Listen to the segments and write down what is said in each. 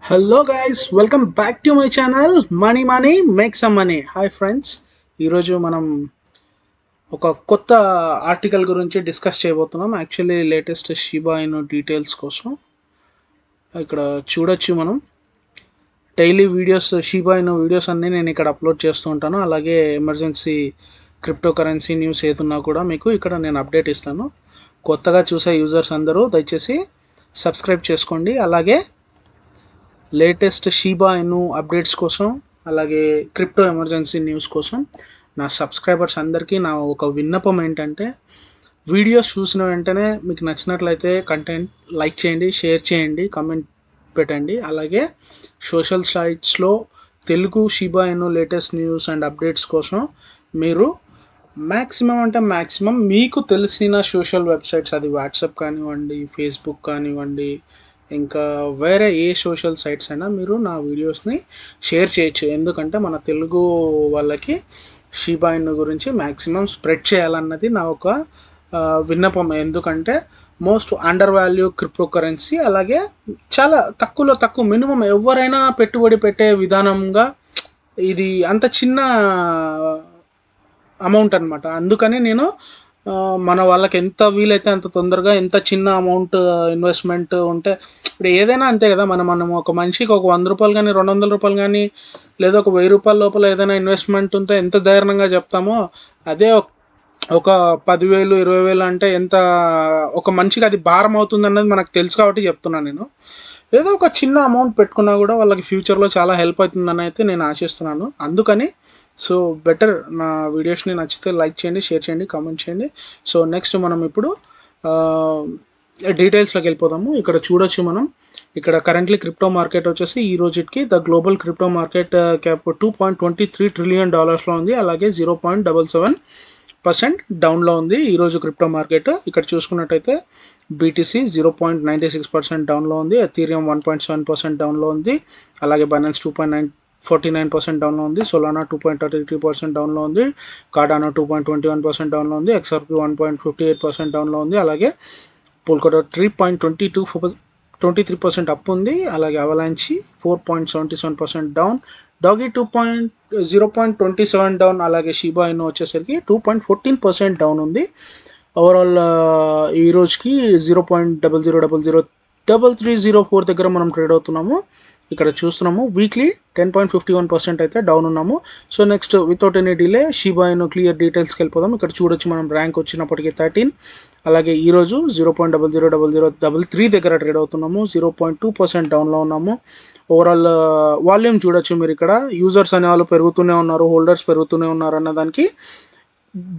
Hello guys, welcome back to my channel money money make some money. Hi friends, ఈరోజు మనం ఒక కొత్త article గురించి డిస్కస్ చేయబోతున్నాం. యాక్చువల్లీ లేటెస్ట్ షిబా ఇను డీటెయిల్స్ కోసం ఇక్కడ చూడొచ్చు. మనం డైలీ వీడియోస్, షిబా ఇను వీడియోస్ అన్నీ నేను ఇక్కడ అప్లోడ్ చేస్తూ ఉంటాను. అలాగే ఎమర్జెన్సీ క్రిప్టో కరెన్సీ న్యూస్ ఏదున్నా కూడా మీకు ఇక్కడ నేను అప్డేట్ ఇస్తాను. కొత్తగా చూసే యూజర్స్ అందరూ దయచేసి సబ్స్క్రైబ్ చేసుకోండి. అలాగే లేటెస్ట్ షిబా ఇను అప్డేట్స్ కోసం, అలాగే క్రిప్టో ఎమర్జెన్సీ న్యూస్ కోసం నా సబ్స్క్రైబర్స్ అందరికీ నా ఒక విన్నపం ఏంటంటే, వీడియోస్ చూసిన వెంటనే మీకు నచ్చినట్లయితే కంటెంట్ లైక్ చేయండి, షేర్ చేయండి, కామెంట్ పెట్టండి. అలాగే సోషల్ సైట్స్లో Telugu Shiba Inu latest news and updates కోసం మీరు మ్యాక్సిమం మీకు తెలిసిన సోషల్ వెబ్సైట్స్, అది వాట్సాప్ కానివ్వండి, ఫేస్బుక్ కానివ్వండి, ఇంకా వేరే ఏ సోషల్ సైట్స్ అయినా మీరు నా వీడియోస్ని షేర్ చేయొచ్చు. ఎందుకంటే మన తెలుగు వాళ్ళకి షిబా ఇను గురించి మ్యాక్సిమం స్ప్రెడ్ చేయాలన్నది నా ఒక విన్నపం. ఎందుకంటే most under value crypto currency, అలాగే చాలా తక్కువలో తక్కువ మినిమం ఎవరైనా పెట్టుబడి పెట్టే విధానంగా ఇది అంత చిన్న అమౌంట్ అనమాట. అందుకని నేను మన వాళ్ళకి ఎంత వీలైతే అంత తొందరగా, ఎంత చిన్న అమౌంట్ ఇన్వెస్ట్మెంట్ ఉంటే, ఇప్పుడు ఏదైనా అంతే కదా, మనం ఒక మనిషికి ఒక 100 రూపాయలు కానీ, 200 రూపాయలు కానీ, లేదా ఒక 1000 రూపాయల లోపల ఏదైనా ఇన్వెస్ట్మెంట్ ఉంటే ఎంత ధైర్యంగా చెప్తామో, అదే ఒక 10,000 20,000 అంటే ఎంత ఒక మనిషికి అది భారం అవుతుంది అన్నది మనకు తెలుసు కాబట్టి చెప్తున్నాను నేను. ఏదో ఒక చిన్న అమౌంట్ పెట్టుకున్నా కూడా వాళ్ళకి ఫ్యూచర్లో చాలా హెల్ప్ అవుతుందని అయితే నేను ఆశిస్తున్నాను. అందుకని సో బెటర్ నా వీడియోస్ని నచ్చితే లైక్ చేయండి, షేర్ చేయండి, కామెంట్ చేయండి. సో నెక్స్ట్ మనం ఇప్పుడు డీటెయిల్స్లోకి వెళ్ళిపోదాము. ఇక్కడ చూడొచ్చు మనం, ఇక్కడ కరెంట్లీ క్రిప్టో మార్కెట్ వచ్చేసి ఈ రోజుకి the global crypto market cap $2.23 trillion ఉంది. అలాగే 0.77% డౌన్లో ఉంది ఈరోజు క్రిప్టో మార్కెట్. ఇక్కడ చూసుకున్నట్టయితే బీటీసీ 0.96% డౌన్లో ఉంది, ఎథీరియం 1.7% డౌన్లో ఉంది, అలాగే బైనాన్స్ 2.49% డౌన్లో ఉంది, సోలానా 2.33% డౌన్లో ఉంది, కార్డానో 2.21% డౌన్లో ఉంది, ఎక్స్ఆర్పి 1.58% డౌన్లో ఉంది, అలాగే పోల్కాడోట్ 3.23% అప్ ఉంది, అలాగే అవలాంచి 4.77% డౌన్, డాగీ 0.27 డౌన్, అలాగే షిబా ఇను వచ్చేసరికి 2.14% డౌన్ ఉంది. ఓవరాల్ ఈ రోజుకి 0.00003304 దగ్గర మనం ట్రేడ్ అవుతున్నాము. ఇక్కడ చూస్తున్నాము వీక్లీ 10.51% అయితే డౌన్ ఉన్నాము. So next without any delay Shiba Inu clear డీటెయిల్స్కి వెళ్ళిపోదాం. ఇక్కడ చూడొచ్చు మనం ర్యాంక్ వచ్చినప్పటికీ 13, అలాగే ఈరోజు 0.000033 దగ్గర ట్రేడ్ అవుతున్నాము. 0.2% డౌన్లో ఉన్నాము. ఓవరాల్ వాల్యూమ్ చూడొచ్చు మీరు, ఇక్కడ యూజర్స్ అనే వాళ్ళు పెరుగుతూనే ఉన్నారు, హోల్డర్స్ పెరుగుతూనే ఉన్నారు అన్నదానికి,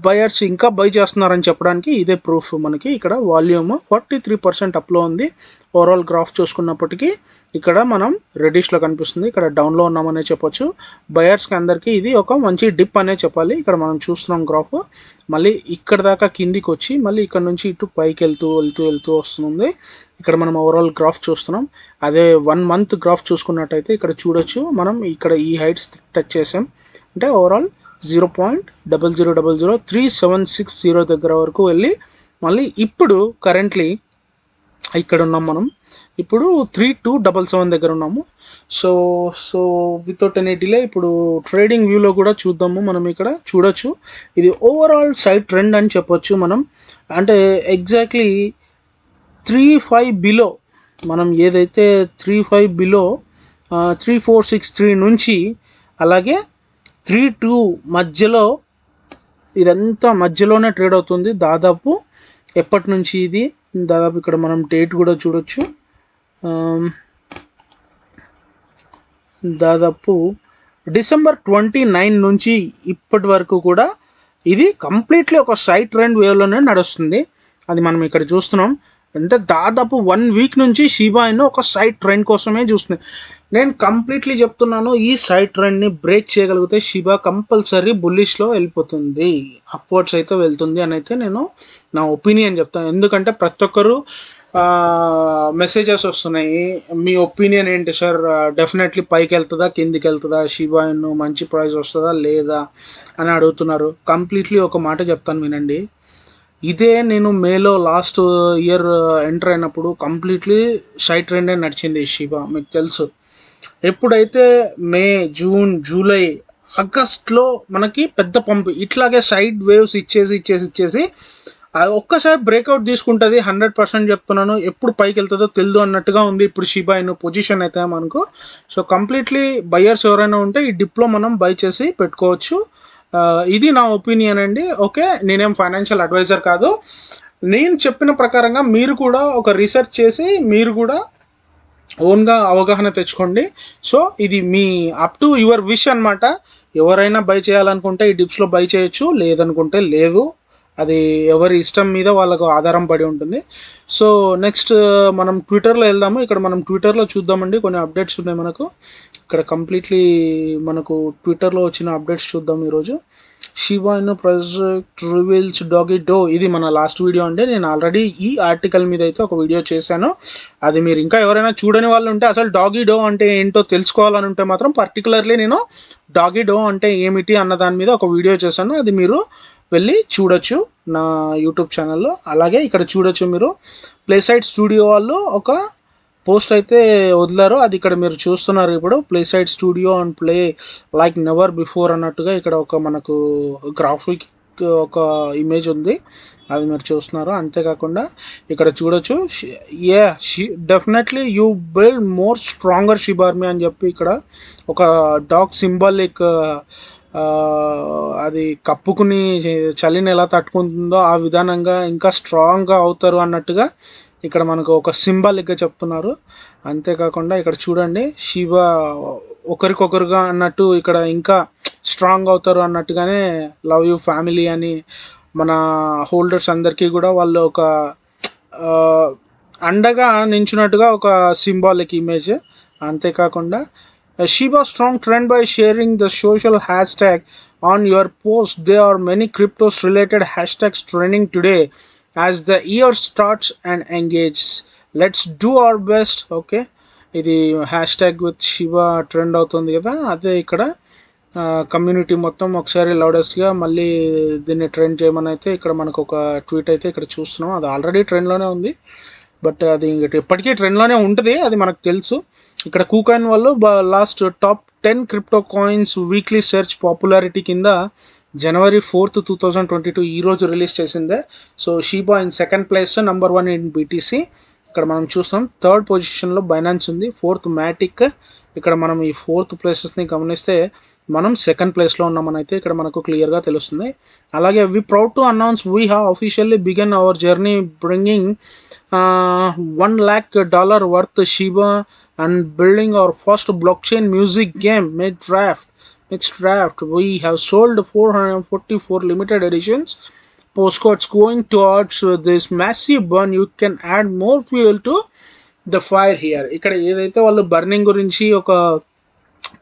బయర్స్ ఇంకా బై చేస్తున్నారని చెప్పడానికి ఇదే ప్రూఫ్. మనకి ఇక్కడ వాల్యూమ్ 43% అప్లో ఉంది. ఓవరాల్ గ్రాఫ్ చూసుకున్నప్పటికీ ఇక్కడ మనం రెడ్డిష్లో కనిపిస్తుంది, ఇక్కడ డౌన్లో ఉన్నామనే చెప్పొచ్చు. బయర్స్కి అందరికీ ఇది ఒక మంచి డిప్ అనే చెప్పాలి. ఇక్కడ మనం చూస్తున్నాం గ్రాఫ్ మళ్ళీ ఇక్కడ దాకా కిందికి వచ్చి మళ్ళీ ఇక్కడ నుంచి ఇటు పైకి వెళ్తూ వస్తుంది. ఇక్కడ మనం ఓవరాల్ గ్రాఫ్ చూస్తున్నాం. అదే 1 మంత్ గ్రాఫ్ చూసుకున్నట్టయితే ఇక్కడ చూడొచ్చు మనం, ఇక్కడ ఈ హైట్స్ టచ్ చేసాం అంటే ఓవరాల్ 0.00003760 దగ్గర వరకు వెళ్ళి మళ్ళీ ఇప్పుడు కరెంట్లీ ఇక్కడ ఉన్నాం మనం, ఇప్పుడు 3277 దగ్గర ఉన్నాము. సో వితౌట్ ఎనీ డిలే ఇప్పుడు ట్రేడింగ్ వ్యూలో కూడా చూద్దాము. మనం ఇక్కడ చూడొచ్చు ఇది ఓవరాల్ సైడ్ ట్రెండ్ అని చెప్పొచ్చు మనం. అంటే ఎగ్జాక్ట్లీ 35 బిలో, మనం ఏదైతే 35 బిలో 3463 నుంచి అలాగే 32 మధ్యలో, ఇదంతా మధ్యలోనే ట్రేడ్ అవుతుంది దాదాపు. ఎప్పటి నుంచి ఇది దాదాపు ఇక్కడ మనం డేట్ కూడా చూడొచ్చు, దాదాపు డిసెంబర్ 29 నుంచి ఇప్పటి వరకు కూడా ఇది కంప్లీట్లీ ఒక సైడ్ ట్రెండ్ వేవ్లోనే నడుస్తుంది. అది మనం ఇక్కడ చూస్తున్నాం. అంటే దాదాపు 1 వీక్ నుంచి షిబా ఇను ఒక సైడ్ ట్రెండ్ కోసమే చూస్తుంది. నేను కంప్లీట్లీ చెప్తున్నాను, ఈ సైడ్ ట్రెండ్ని బ్రేక్ చేయగలిగితే షిబా కంపల్సరీ బుల్లిష్లో వెళ్ళిపోతుంది, అప్వర్డ్స్ అయితే వెళ్తుంది అని అయితే నేను నా ఒపీనియన్ చెప్తాను. ఎందుకంటే ప్రతి ఒక్కరు మెసేజెస్ వస్తున్నాయి, మీ ఒపీనియన్ ఏంటి సార్, డెఫినెట్లీ పైకి వెళ్తుందా కిందికి వెళ్తుందా, షిబా ఇను మంచి ప్రైస్ వస్తుందా లేదా అని అడుగుతున్నారు. కంప్లీట్లీ ఒక మాట చెప్తాను వినండి, ఇదే నేను మేలో లాస్ట్ ఇయర్ ఎంటర్ అయినప్పుడు కంప్లీట్లీ సైడ్ ట్రెండే నడిచింది ఈ షిబా, మీకు తెలుసు. ఎప్పుడైతే మే, జూన్, జూలై, ఆగస్ట్లో మనకి పెద్ద పంపు ఇట్లాగే సైడ్ వేవ్స్ ఇచ్చేసి అది ఒక్కసారి బ్రేక్అవుట్ తీసుకుంటుంది. 100% చెప్తున్నాను. ఎప్పుడు పైకి వెళ్తుందో తెలియదు అన్నట్టుగా ఉంది ఇప్పుడు షిబా ఇను పొజిషన్ అయితే మనకు. సో కంప్లీట్లీ బయర్స్ ఎవరైనా ఉంటే ఈ డిప్లో మనం బై చేసి పెట్టుకోవచ్చు. ఇది నా ఒపీనియన్ అండి. ఓకే, నేనేం ఫైనాన్షియల్ అడ్వైజర్ కాదు. నేను చెప్పిన ప్రకారంగా మీరు కూడా ఒక రీసెర్చ్ చేసి మీరు కూడా ఓన్గా అవగాహన తెచ్చుకోండి. సో ఇది me up to your wish అనమాట. ఎవరైనా బై చేయాలనుకుంటే ఈ డిప్స్లో బై చేయొచ్చు, లేదనుకుంటే లేదు. అది ఎవరి ఇష్టం మీద వాళ్ళకు ఆధారం పడి ఉంటుంది. సో నెక్స్ట్ మనం ట్విట్టర్లో వెళ్దాము. ఇక్కడ మనం ట్విట్టర్లో చూద్దామండి, కొన్ని అప్డేట్స్ ఉన్నాయి మనకు. ఇక్కడ కంప్లీట్లీ మనకు ట్విట్టర్లో వచ్చిన అప్డేట్స్ చూద్దాం ఈరోజు. షిబా ఇను ప్రాజెక్ట్ రివీల్స్ డాగీ డో, ఇది మన లాస్ట్ వీడియో అండి. నేను ఆల్రెడీ ఈ ఆర్టికల్ మీద అయితే ఒక వీడియో చేశాను. అది మీరు ఇంకా ఎవరైనా చూడని వాళ్ళు ఉంటే, అసలు డాగీ డో అంటే ఏంటో తెలుసుకోవాలని ఉంటే మాత్రం పర్టికులర్లీ నేను డాగీ డో అంటే ఏమిటి అన్న దాని మీద ఒక వీడియో చేశాను. అది మీరు వెళ్ళి చూడొచ్చు నా యూట్యూబ్ ఛానల్లో. అలాగే ఇక్కడ చూడొచ్చు మీరు ప్లేసైడ్ స్టూడియో వాళ్ళు ఒక పోస్ట్ అయితే వదిలారు. అది ఇక్కడ మీరు చూస్తున్నారు. ఇప్పుడు PlaySide studio and play like never before అన్నట్టుగా ఇక్కడ ఒక మనకు గ్రాఫిక్ ఒక ఇమేజ్ ఉంది, అది మీరు చూస్తున్నారు. అంతేకాకుండా ఇక్కడ చూడొచ్చు definitely you build more stronger Shiba army అని చెప్పి ఇక్కడ ఒక డాగ్ సింబాలిక్, అది కప్పుకుని చలిని ఎలా తట్టుకుంటుందో ఆ విధానంగా ఇంకా స్ట్రాంగ్గా అవుతారు అన్నట్టుగా ఇక్కడ మనకు ఒక సింబాలిక్గా చెప్తున్నారు. అంతేకాకుండా ఇక్కడ చూడండి షిబా ఒకరికొకరుగా అన్నట్టు ఇక్కడ ఇంకా స్ట్రాంగ్ అవుతారు అన్నట్టుగానే లవ్ యూ ఫ్యామిలీ అని మన హోల్డర్స్ అందరికీ కూడా వాళ్ళు ఒక అండగా నించున్నట్టుగా ఒక సింబాలిక్ ఇమేజ్. అంతేకాకుండా Shiba strong trend by sharing the social hashtag on your post. There are many cryptos related hashtags trending today as the year starts and engages. Let's do our best. Okay, ఇది hashtag with Shiba trend అవుతుంది కదా, అదే ఇక్కడ community మొత్తం ఒకసారి లౌడెస్ట్గా మళ్ళీ దీన్ని trend చేయమని అయితే ఇక్కడ మనకు ఒక ట్వీట్ అయితే ఇక్కడ చూస్తున్నాం. అది ఆల్రెడీ ట్రెండ్లోనే ఉంది, బట్ అది ఎప్పటికీ ట్రెండ్లోనే ఉంటుంది, అది మనకు తెలుసు. ఇక్కడ కూకాయిన్ వాళ్ళు last top 10 crypto coins weekly search popularity కింద January 4th, 2022 ఈరోజు రిలీజ్ చేసిందే. So Shiba in second place, number 1 in BTC. ఇక్కడ మనం చూస్తాం థర్డ్ పొజిషన్లో బైనాన్స్ ఉంది, ఫోర్త్ మ్యాటిక్. ఇక్కడ మనం ఈ ఫోర్త్ ప్లేసెస్ని గమనిస్తే మనం సెకండ్ ప్లేస్లో ఉన్నామని అయితే ఇక్కడ మనకు క్లియర్గా తెలుస్తుంది. అలాగే we proud to announce we have officially begun our journey bringing $1 lakh worth Shiba and building our first blockchain music game Mixed Draft. We have sold 444 limited editions postcards. Going towards this massive burn, you can add more fuel to the fire here. ఇక్కడ ఏదైతే వాళ్ళు burning గురించి ఒక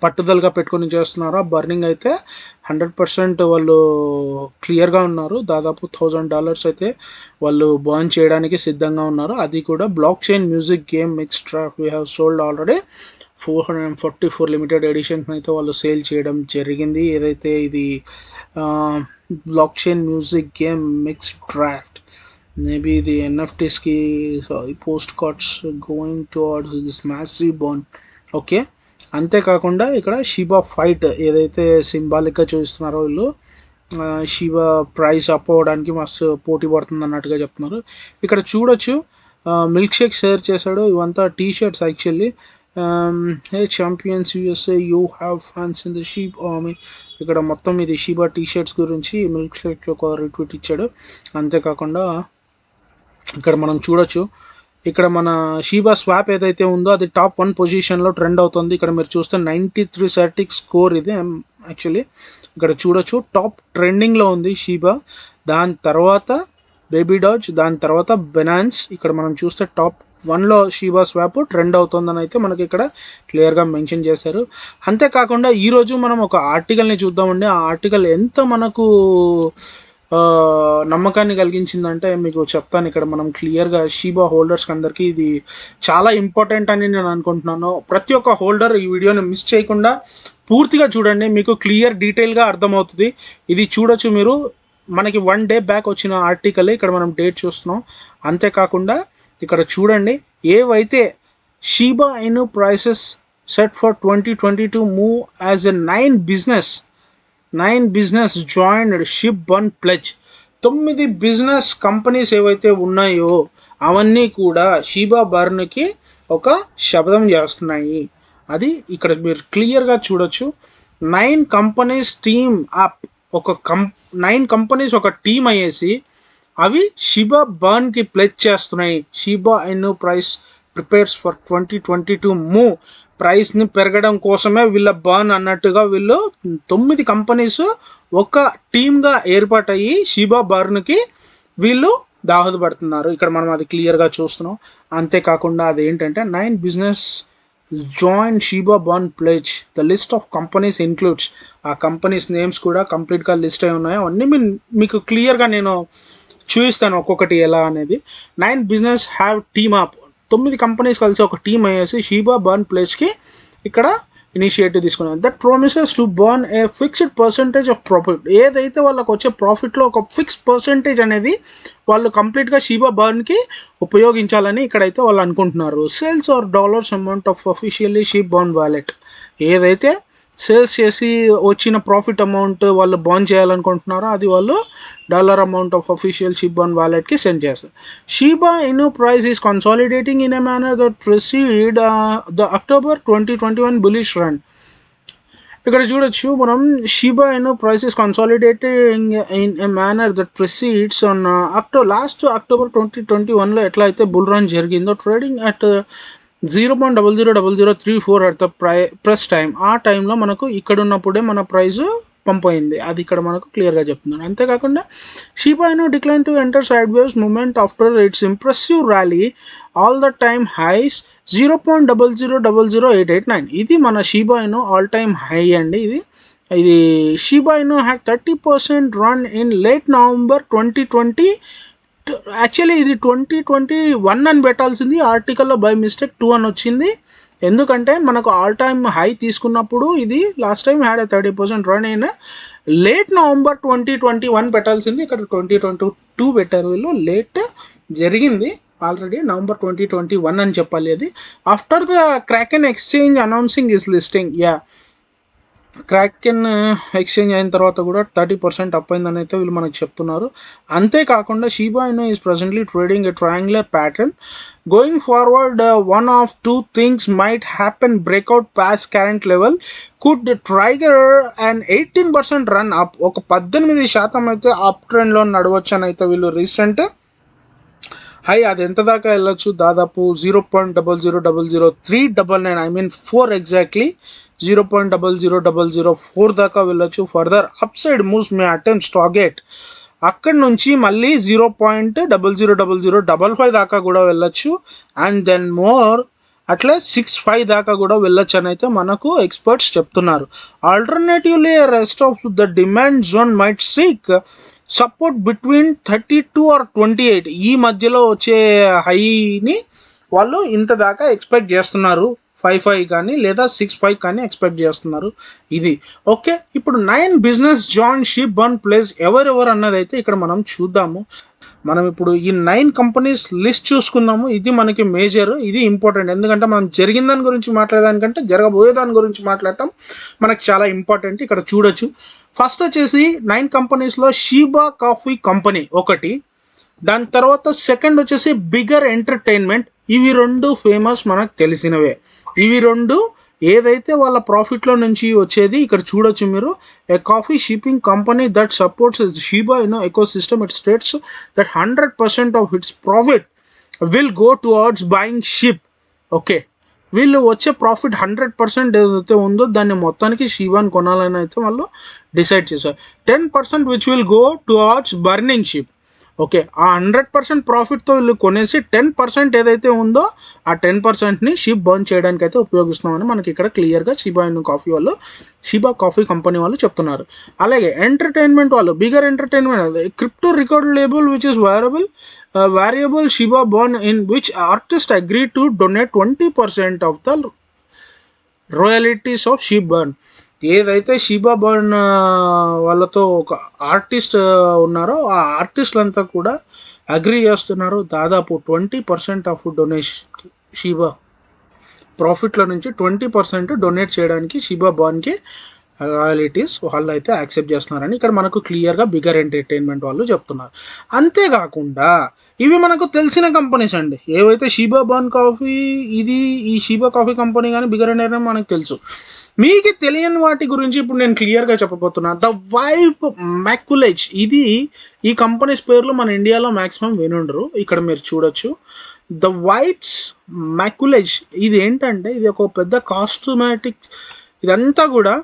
పట్టుదలగా పెట్టుకొని చేస్తున్నారో ఆ burning అయితే 100% వాళ్ళు క్లియర్గా ఉన్నారు. దాదాపు $1,000 అయితే వాళ్ళు బర్న్ చేయడానికి సిద్ధంగా ఉన్నారు. అది కూడా blockchain music game mixed draft. We have sold already 444 limited editions అయితే వాళ్ళు సేల్ చేయడం జరిగింది. ఏదైతే ఇది blockchain music game mixed draft, maybe ఇది NFTస్కి post cards going towards this massive burn. Okay, అంతేకాకుండా ఇక్కడ షిబా ఫైట్ ఏదైతే సింబాలిక్గా చూపిస్తున్నారో వీళ్ళు, షిబా ప్రైస్ అప్ అవ్వడానికి మస్తు పోటీ పడుతుంది అన్నట్టుగా చెప్తున్నారు. ఇక్కడ చూడొచ్చు మిల్క్ షేక్ షేర్ చేశాడు. ఇవంతా T shirts actually. Hey champions USA, you have fans in the Shib army. ఇక్కడ మొత్తం ఇది షిబా టీ షర్ట్స్ గురించి మిల్క్ షేక్ ఒక రిట్వీట్ ఇచ్చాడు. అంతేకాకుండా ఇక్కడ మనం చూడొచ్చు ఇక్కడ మన షిబా స్వాప్ ఏదైతే ఉందో అది టాప్ 1 పొజిషన్లో ట్రెండ్ అవుతుంది. ఇక్కడ మీరు చూస్తే 93 సర్టిక్ స్కోర్ ఇది యాక్చువల్లీ. ఇక్కడ చూడొచ్చు టాప్ ట్రెండింగ్లో ఉంది షిబా, దాని తర్వాత బేబీ డాజ్, దాని తర్వాత బెనాన్స్. ఇక్కడ మనం చూస్తే టాప్ 1లో షిబా స్వాప్ ట్రెండ్ అవుతుందని అయితే మనకి ఇక్కడ క్లియర్గా మెన్షన్ చేశారు. అంతేకాకుండా ఈరోజు మనం ఒక ఆర్టికల్ని చూద్దామండి. ఆ ఆర్టికల్ ఎంత మనకు నమ్మకాన్ని కలిగించిందంటే మీకు చెప్తాను. ఇక్కడ మనం క్లియర్గా షిబా హోల్డర్స్కి అందరికీ ఇది చాలా ఇంపార్టెంట్ అని నేను అనుకుంటున్నాను. ప్రతి ఒక్క హోల్డర్ ఈ వీడియోని మిస్ చేయకుండా పూర్తిగా చూడండి, మీకు క్లియర్ డీటెయిల్గా అర్థమవుతుంది. ఇది చూడొచ్చు మీరు మనకి 1 డే బ్యాక్ వచ్చిన ఆర్టికల్ ఇక్కడ మనం డేట్ చూస్తున్నాం. అంతేకాకుండా ఇక్కడ చూడండి, ఏవైతే షీబా ఇను prices set for 2022 move as a 9 business joined ship burn ప్లెజ్. 9 business companies ఏవైతే ఉన్నాయో అవన్నీ కూడా షీబా బర్న్కి ఒక శబ్దం చేస్తున్నాయి. అది ఇక్కడ మీరు క్లియర్గా చూడొచ్చు. 9 కంపెనీస్ టీమ్ అప్, 9 కంపెనీస్ ఒక టీమ్ అయ్యేసి అవి షీబా బర్న్కి ప్లెజ్ చేస్తున్నాయి. Shiba Inu price prepares for 2022 move, ప్రైస్ని పెరగడం కోసమే వీళ్ళ బర్న్ అన్నట్టుగా వీళ్ళు 9 కంపెనీస్ ఒక టీమ్గా ఏర్పాటయ్యి షీబా బర్న్కి వీళ్ళు దాహదపడుతున్నారు. ఇక్కడ మనం అది క్లియర్గా చూస్తున్నాం. అంతేకాకుండా అదేంటంటే 9 business join Shiba burn pledge. The list of companies includes, ఆ కంపెనీస్ నేమ్స్ కూడా కంప్లీట్గా లిస్ట్ అయి ఉన్నాయి. అవన్నీ మీకు క్లియర్గా నేను చూపిస్తాను ఒక్కొక్కటి ఎలా అనేది. 9 business have team up, 9 companies కలిసి ఒక టీమ్ అయ్యేసి షీబా బర్న్ ప్లెజ్కి ఇక్కడ ఇనిషియేటివ్ తీసుకున్నారు. That promises to burn A fixed percentage of profit. ఏదైతే వాళ్ళకి వచ్చే ప్రాఫిట్లో ఒక ఫిక్స్ పర్సంటేజ్ అనేది వాళ్ళు కంప్లీట్గా షీబా బర్న్కి ఉపయోగించాలని ఇక్కడైతే వాళ్ళు అనుకుంటున్నారు. Sales are dollars amount of officially Shiba burn wallet. ఏదైతే సేల్స్ చేసి వచ్చిన ప్రాఫిట్ అమౌంట్ వాళ్ళు బర్న్ చేయాలనుకుంటున్నారో అది వాళ్ళు dollar amount of official Shiba burn వాలెట్కి సెండ్ చేస్తారు. Shiba Inu price is consolidating in a manner that preceded the October 2021 bullish run. ఇక్కడ చూడొచ్చు మనం, Shiba Inu price is consolidating in a manner that precedes on last October 2021లో ఎట్లా అయితే bull run జరిగిందో, trading at 0.000034 at the press time. ఆ టైంలో మనకు ఇక్కడ ఉన్నప్పుడే మన ప్రైస్ పంప్ అయింది. అది ఇక్కడ మనకు క్లియర్గా చెప్తున్నాను. అంతేకాకుండా Shiba Inu decline to enter sideways movement after its impressive rally all the time highs 0.000889. ఇది మన షీబా ఇను ఆల్ టైమ్ హై అండి. ఇది షీబా ఇను had 30% run in late November 2020. Actually ఇది 2021 అని పెట్టాల్సింది, ఆర్టికల్లో బై మిస్టేక్ 2 అని వచ్చింది. ఎందుకంటే మనకు ఆల్ టైమ్ హై తీసుకున్నప్పుడు ఇది లాస్ట్ టైం హ్యాడ్ 30% రన్ అయిన లేట్ నవంబర్ 2021 పెట్టాల్సింది, ఇక్కడ 2022 పెట్టారు వీళ్ళు. లేట్ జరిగింది ఆల్రెడీ నవంబర్ 2021 అని చెప్పాలి. అది after the Kraken exchange announcing is listing. Kraken exchange అయిన తర్వాత కూడా 30% అప్ అయిందని అయితే వీళ్ళు మనకు చెప్తున్నారు. అంతేకాకుండా షీబా ఇను is presently trading a triangular pattern. Going forward one of 2 things might happen. Breakout pass current level could trigger and 18% run up. ఒక 18% అయితే అప్ ట్రెండ్లో నడవచ్చు అని అయితే వీళ్ళు రీసెంట్ హై అది ఎంత దాకా వెళ్ళొచ్చు, దాదాపు 0.0000399, ఐ మీన్ 4 ఎగ్జాక్ట్లీ 0.00004 దాకా వెళ్ళొచ్చు. ఫర్దర్ అప్ సైడ్ మూవ్స్ మే అటెంప్ట్స్ టార్గెట్ అక్కడి నుంచి మళ్ళీ 0.00055 దాకా కూడా వెళ్ళొచ్చు. అండ్ దెన్ మోర్ అట్లా 65 దాకా కూడా వెళ్ళొచ్చు అని అయితే మనకు ఎక్స్పర్ట్స్ చెప్తున్నారు. Alternatively rest of the demand zone might seek support between 32 or 28. ఈ మధ్యలో వచ్చే హైని వాళ్ళు ఇంత దాకా ఎక్స్పెక్ట్ చేస్తున్నారు. 55 కానీ లేదా 65 కానీ ఎక్స్పెక్ట్ చేస్తున్నారు. ఇది ఓకే. ఇప్పుడు 9 business join Shiba burn pledge ఎవరెవరు అన్నది అయితే ఇక్కడ మనం చూద్దాము. మనం ఇప్పుడు ఈ 9 కంపెనీస్ లిస్ట్ చూసుకుందాము. ఇది మనకి మేజర్, ఇది ఇంపార్టెంట్. ఎందుకంటే మనం జరిగిన దాని గురించి మాట్లాడదానికంటే జరగబోయే దాని గురించి మాట్లాడటం మనకు చాలా ఇంపార్టెంట్. ఇక్కడ చూడొచ్చు. ఫస్ట్ వచ్చేసి 9 కంపెనీస్లో షీబా కాఫీ కంపెనీ ఒకటి, దాని తర్వాత సెకండ్ వచ్చేసి బిగర్ ఎంటర్టైన్మెంట్. ఇవి 2 ఫేమస్ మనకు తెలిసినవే. ఇవి 2 ఏదైతే వాళ్ళ ప్రాఫిట్లో నుంచి వచ్చేది ఇక్కడ చూడొచ్చు మీరు. A coffee shipping company that supports Shiba Inu ecosystem. It states that 100% of its profit will go towards buying ship. Okay, వీళ్ళు వచ్చే ప్రాఫిట్ 100% ఏదైతే ఉందో దాన్ని మొత్తానికి షీబాని కొనాలని అయితే వాళ్ళు డిసైడ్ చేశారు. 10% which will go towards burning ship. Okay, ఆ 100% ప్రాఫిట్తో వీళ్ళు కొనేసి 10% ఏదైతే ఉందో ఆ 10%ని షిప్ బర్న్ చేయడానికి అయితే ఉపయోగిస్తున్నామని మనకి ఇక్కడ క్లియర్గా షీబా ఇను కాఫీ వాళ్ళు, షీబా కాఫీ కంపెనీ వాళ్ళు చెప్తున్నారు. అలాగే ఎంటర్టైన్మెంట్ వాళ్ళు, bigger entertainment, crypto record label which is variable Shiba burn in which artist agree to donate 20% of the royalties of Shiba burn. ఏదైతే షీబా బర్న్ వాళ్ళతో ఒక ఆర్టిస్ట్ ఉన్నారో ఆ ఆర్టిస్టులంతా కూడా అగ్రి చేస్తున్నారు దాదాపు 20% ఆఫ్ డొనేషన్ షీబా ప్రాఫిట్ల నుంచి 20% డొనేట్ చేయడానికి షీబా బాన్కి రాయల్టీస్ వాళ్ళు అయితే యాక్సెప్ట్ చేస్తున్నారని ఇక్కడ మనకు క్లియర్గా బిగర్ ఎంటర్టైన్మెంట్ వాళ్ళు చెప్తున్నారు. అంతేకాకుండా ఇవి మనకు తెలిసిన కంపెనీస్ అండి, ఏవైతే షీబా బాన్ కాఫీ ఇది ఈ షీబా కాఫీ కంపెనీ కానీ బిగర్ ఎంటర్టైన్మెంట్ మనకు తెలుసు. మీకు తెలియని వాటి గురించి ఇప్పుడు నేను క్లియర్గా చెప్పబోతున్నా. ద వైబ్ మ్యాకులేజ్ ఇది ఈ కంపెనీస్ పేర్లు మన ఇండియాలో మ్యాక్సిమం వినుండరు. ఇక్కడ మీరు చూడొచ్చు ద వైబ్స్ మ్యాకులేజ్. ఇది ఏంటంటే ఇది ఒక పెద్ద కాస్మెటిక్స్, ఇదంతా కూడా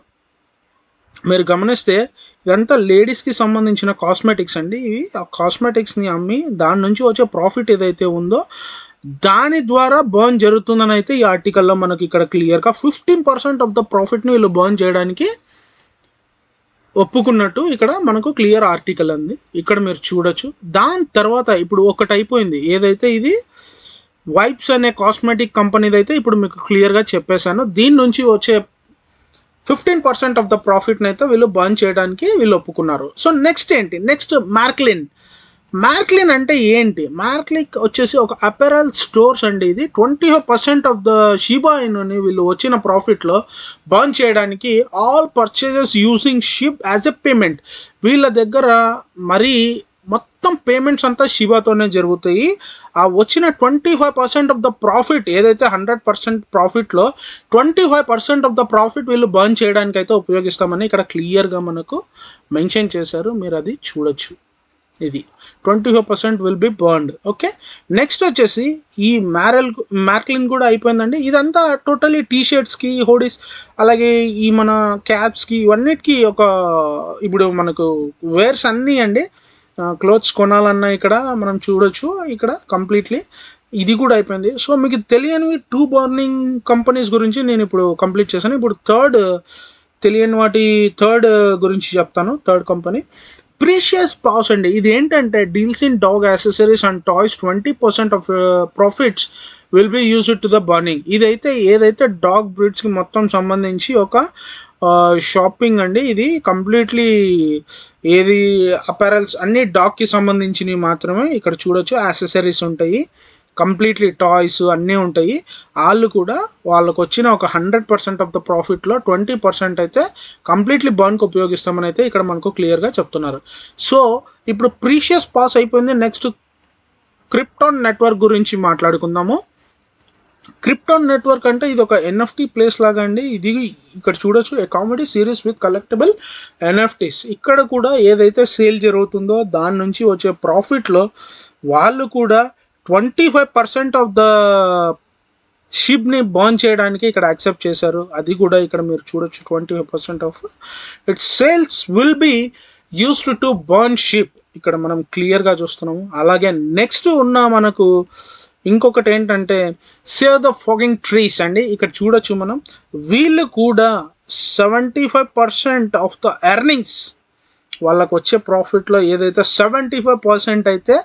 మీరు గమనిస్తే ఇదంతా లేడీస్కి సంబంధించిన కాస్మెటిక్స్ అండి. ఇవి ఆ కాస్మెటిక్స్ని అమ్మి దాని నుంచి వచ్చే ప్రాఫిట్ ఏదైతే ఉందో దాని ద్వారా బర్న్ జరుగుతుందని అయితే ఈ ఆర్టికల్లో మనకి ఇక్కడ క్లియర్గా 15% ఆఫ్ ద ప్రాఫిట్ని వీళ్ళు బర్న్ చేయడానికి ఒప్పుకున్నట్టు ఇక్కడ మనకు క్లియర్ ఆర్టికల్ అంది. ఇక్కడ మీరు చూడొచ్చు. దాని తర్వాత ఇప్పుడు ఒకటి అయిపోయింది, ఏదైతే ఇది వైప్స్ అనే కాస్మెటిక్ కంపెనీది అయితే ఇప్పుడు మీకు క్లియర్గా చెప్పేశాను. దీని నుంచి వచ్చే 15% ఆఫ్ ద ప్రాఫిట్ని అయితే వీళ్ళు బర్న్ చేయడానికి వీళ్ళు ఒప్పుకున్నారు. సో నెక్స్ట్ ఏంటి, నెక్స్ట్ మార్క్లిన్ అంటే ఏంటి? మార్క్లిన్ వచ్చేసి ఒక అపెరల్ స్టోర్స్ అండి. ఇది 25% ఆఫ్ ద షీబా ఇనుని వీళ్ళు వచ్చిన ప్రాఫిట్లో బర్న్ చేయడానికి all purchases using ship as a payment. వీళ్ళ దగ్గర మరీ మొత్తం పేమెంట్స్ అంతా షిబాతోనే జరుగుతాయి. ఆ వచ్చిన 25% ఆఫ్ ద ప్రాఫిట్ ఏదైతే 100% ప్రాఫిట్లో 25% ఆఫ్ ద ప్రాఫిట్ వీళ్ళు బర్న్ చేయడానికి అయితే ఉపయోగిస్తామని ఇక్కడ క్లియర్గా మనకు మెన్షన్ చేశారు. మీరు అది చూడొచ్చు. ఇది 25% will be burned. Okay, next వచ్చేసి ఈ మార్క్లిన్ కూడా అయిపోయిందండి. ఇదంతా టోటలీ టీషర్ట్స్కి, హోడీస్, అలాగే ఈ మన క్యాప్స్కి, ఇవన్నిటికీ ఒక ఇప్పుడు మనకు వేర్స్ అన్నీ అండి. క్లోత్స్ కొనాలన్నా ఇక్కడ మనం చూడొచ్చు. ఇక్కడ కంప్లీట్లీ ఇది కూడా అయిపోయింది. సో మీకు తెలియనివి 2 బర్నింగ్ కంపెనీస్ గురించి నేను ఇప్పుడు కంప్లీట్ చేశాను. ఇప్పుడు థర్డ్ గురించి చెప్తాను. థర్డ్ కంపెనీ ప్రీషియస్ పాస్ అండి. ఇది ఏంటంటే deals in dog accessories and toys 20% of profits will be used to the burning. ఇదైతే ఏదైతే డాగ్ బ్రీడ్స్కి మొత్తం సంబంధించి ఒక షాపింగ్ అండి. ఇది కంప్లీట్లీ ఏది అపారల్స్ అన్ని డాగ్కి సంబంధించినవి మాత్రమే. ఇక్కడ చూడొచ్చు యాక్సెసరీస్ ఉంటాయి, కంప్లీట్లీ టాయ్స్ అన్నీ ఉంటాయి. వాళ్ళు కూడా వాళ్ళకు వచ్చిన ఒక 100% ఆఫ్ ద ప్రాఫిట్లో 20% అయితే కంప్లీట్లీ బర్న్కి ఉపయోగిస్తామని అయితే ఇక్కడ మనకు క్లియర్గా చెప్తున్నారు. సో ఇప్పుడు ప్రీషియస్ పాస్ అయిపోయింది. నెక్స్ట్ క్రిప్టాన్ నెట్వర్క్ గురించి మాట్లాడుకుందాము. క్రిప్టాన్ నెట్వర్క్ అంటే ఇది ఒక ఎన్ఎఫ్టీ ప్లేస్ లాగా అండి. ఇది ఇక్కడ చూడొచ్చు, a comedy series with collectible NFTs. ఇక్కడ కూడా ఏదైతే సేల్ జరుగుతుందో దాని నుంచి వచ్చే ప్రాఫిట్లో వాళ్ళు కూడా 25% ఆఫ్ ద షిప్ని బర్న్ చేయడానికి ఇక్కడ యాక్సెప్ట్ చేశారు. అది కూడా ఇక్కడ మీరు చూడొచ్చు. 25% of it's sales will be used to burn ship. ఇక్కడ మనం క్లియర్గా చూస్తున్నాము. అలాగే నెక్స్ట్ ఉన్న మనకు ఇంకొకటి ఏంటంటే సేవ్ ద ఫాగింగ్ ట్రీస్ అండి. ఇక్కడ చూడొచ్చు మనం. వీళ్ళు కూడా 75% ఆఫ్ ద ఎర్నింగ్స్ వాళ్ళకు వచ్చే ప్రాఫిట్లో ఏదైతే 75% అయితే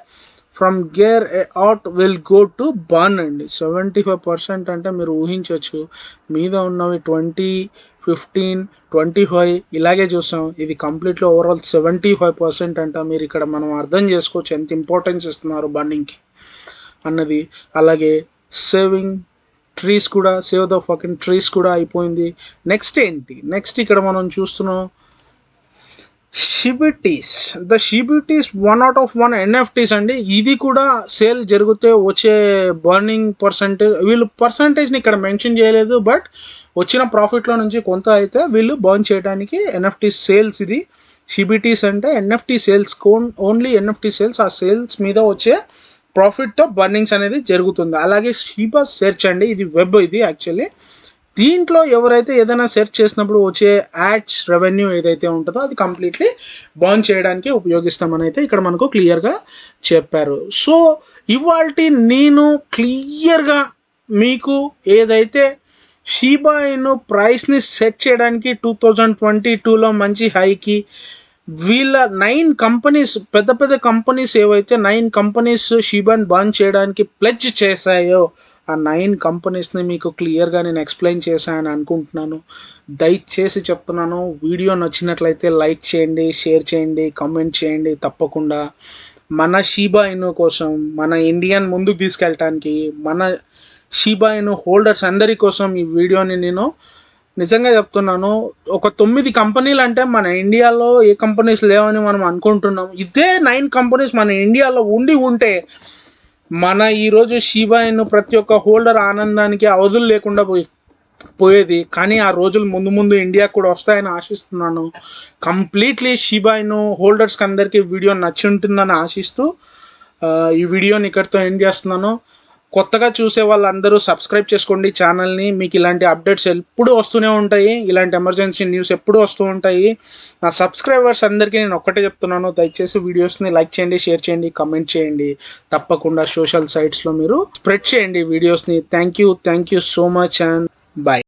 from gear out will go to burn అండి. 75% అంటే మీరు ఊహించవచ్చు. మీద ఉన్నవి 20, 15, 25 ఇలాగే చూసాం. ఇది కంప్లీట్లీ ఓవరాల్ 75% అంట. మీరు ఇక్కడ మనం అర్థం చేసుకోవచ్చు ఎంత ఇంపార్టెన్స్ ఇస్తున్నారు బర్నింగ్కి అన్నది. అలాగే సేవింగ్ ట్రీస్ కూడా, సేవ్ ద ఫకింగ్ ట్రీస్ కూడా అయిపోయింది. నెక్స్ట్ ఏంటి, నెక్స్ట్ ఇక్కడ మనం చూస్తున్నాం షిబిటీస్. ద షిబిటీస్ 1/1 ఎన్ఎఫ్టీస్ అండి. ఇది కూడా సేల్ జరిగితే వచ్చే బర్నింగ్ వీళ్ళు పర్సంటేజ్ని ఇక్కడ మెన్షన్ చేయలేదు, బట్ వచ్చిన ప్రాఫిట్లో నుంచి కొంత అయితే వీళ్ళు బర్న్ చేయడానికి ఎన్ఎఫ్టీ సేల్స్. ఇది షిబిటీస్ అంటే NFT sales, only NFT sales. ఆ సేల్స్ మీద వచ్చే ప్రాఫిట్తో బర్నింగ్స్ అనేది జరుగుతుంది. అలాగే షీబా సెర్చ్ అండి. ఇది వెబ్, ఇది యాక్చువల్లీ దీంట్లో ఎవరైతే ఏదైనా సెర్చ్ చేసినప్పుడు వచ్చే యాడ్స్ రెవెన్యూ ఏదైతే ఉంటుందో అది కంప్లీట్లీ బర్న్ చేయడానికి ఉపయోగిస్తామని అయితే ఇక్కడ మనకు క్లియర్గా చెప్పారు. సో ఇవాల్టి నేను క్లియర్గా మీకు ఏదైతే షీబా ఇను ప్రైస్ని సెట్ చేయడానికి 2022లో మంచి హైకి వీళ్ళ 9 కంపెనీస్, పెద్ద పెద్ద కంపెనీస్ ఏవైతే 9 కంపెనీస్ షీబాని బాన్ చేయడానికి ప్లెడ్జ్ చేశాయో ఆ 9 కంపెనీస్ని మీకు క్లియర్గా నేను ఎక్స్ప్లెయిన్ చేశానని అనుకుంటున్నాను. దయచేసి చెప్తున్నాను, వీడియో నచ్చినట్లయితే లైక్ చేయండి, షేర్ చేయండి, కామెంట్ చేయండి. తప్పకుండా మన షీబా ఇను కోసం, మన ఇండియన్ ముందుకు తీసుకెళ్ళటానికి, మన షీబా ఇను హోల్డర్స్ అందరి కోసం ఈ వీడియోని నేను నిజంగా చెప్తున్నాను. ఒక 9 కంపెనీలు అంటే మన ఇండియాలో ఏ కంపెనీస్ లేవని మనం అనుకుంటున్నాం. ఇదే 9 కంపెనీస్ మన ఇండియాలో ఉంటే మన ఈరోజు షీబా ఇను ప్రతి ఒక్క హోల్డర్ ఆనందానికి అవధులు లేకుండా పోయేది. కానీ ఆ రోజులు ముందు ఇండియాకు కూడా వస్తాయని ఆశిస్తున్నాను. కంప్లీట్లీ షీబా ఇను హోల్డర్స్కి అందరికీ వీడియో నచ్చి ఉంటుందని ఆశిస్తూ ఈ వీడియోని ఇక్కడితో ఎండ్ చేస్తున్నాను. కొత్తగా చూసే వాళ్ళందరూ సబ్స్క్రైబ్ చేసుకోండి ఛానల్ని. మీకు ఇలాంటి అప్డేట్స్ ఎప్పుడు వస్తూనే ఉంటాయి, ఇలాంటి ఎమర్జెన్సీ న్యూస్ ఎప్పుడు వస్తూ ఉంటాయి. నా సబ్స్క్రైబర్స్ అందరికీ నేను ఒక్కటే చెప్తున్నాను, దయచేసి వీడియోస్ని లైక్ చేయండి, షేర్ చేయండి, కమెంట్ చేయండి. తప్పకుండా సోషల్ సైట్స్లో మీరు స్ప్రెడ్ చేయండి వీడియోస్ని. Thank you so much and bye.